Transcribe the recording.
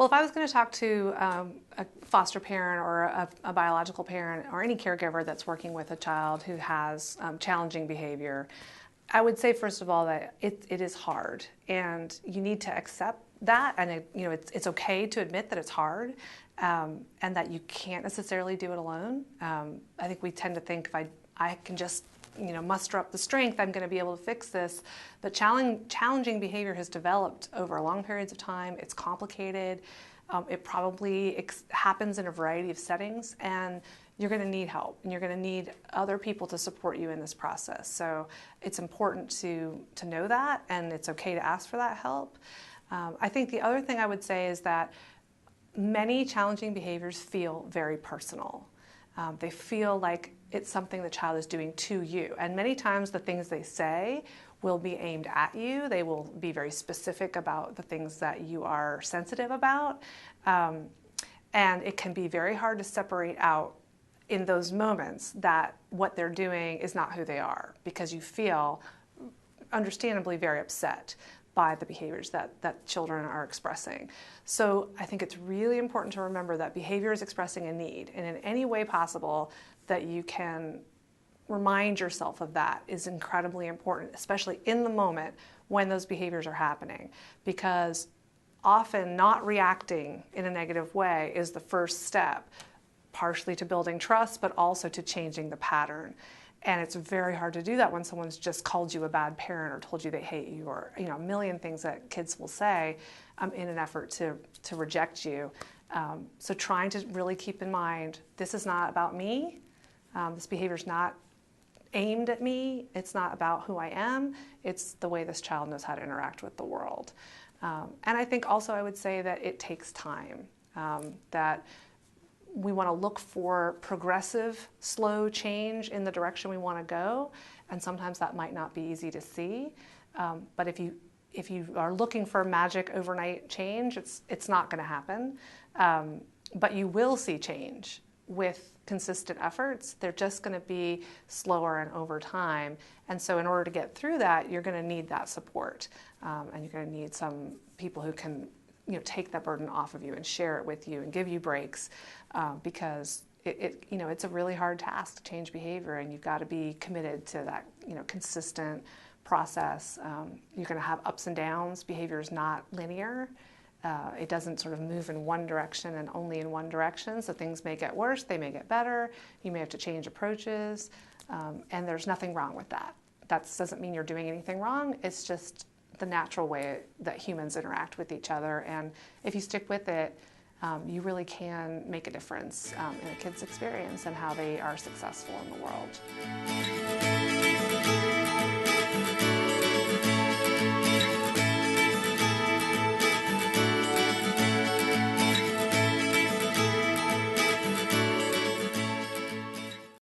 Well, if I was going to talk to a foster parent or a biological parent or any caregiver that's working with a child who has challenging behavior, I would say, first of all, that it is hard, and you need to accept that, and it's okay to admit that it's hard, and that you can't necessarily do it alone. I think we tend to think if I can just muster up the strength, I'm going to be able to fix this. But challenging behavior has developed over long periods of time. It's complicated. It probably happens in a variety of settings, and you're going to need help, and you're going to need other people to support you in this process. So it's important to know that, and it's okay to ask for that help. I think the other thing I would say is that many challenging behaviors feel very personal. They feel like it's something the child is doing to you. And many times the things they say will be aimed at you. They will be very specific about the things that you are sensitive about. And it can be very hard to separate out in those moments that what they're doing is not who they are, because you feel understandably very upset by the behaviors that children are expressing. So I think it's really important to remember that behavior is expressing a need, and in any way possible that you can remind yourself of that is incredibly important, especially in the moment when those behaviors are happening, because often not reacting in a negative way is the first step, partially to building trust, but also to changing the pattern. And it's very hard to do that when someone's just called you a bad parent or told you they hate you, or a million things that kids will say in an effort to reject you. So trying to really keep in mind, this is not about me. This behavior is not aimed at me. It's not about who I am. It's the way this child knows how to interact with the world. And I think also I would say that it takes time, that we want to look for progressive, slow change in the direction we want to go, and sometimes that might not be easy to see. But if you are looking for magic overnight change, it's not going to happen. But you will see change with consistent efforts. They're just going to be slower and over time. And so in order to get through that, you're going to need that support, and you're going to need some people who can take that burden off of you and share it with you and give you breaks, because it's a really hard task to change behavior, and you've got to be committed to that consistent process. You're going to have ups and downs. Behavior is not linear. It doesn't sort of move in one direction and only in one direction. So things may get worse, they may get better. You may have to change approaches, and there's nothing wrong with that. That doesn't mean you're doing anything wrong. It's just the natural way that humans interact with each other, and if you stick with it, you really can make a difference in a kid's experience and how they are successful in the world.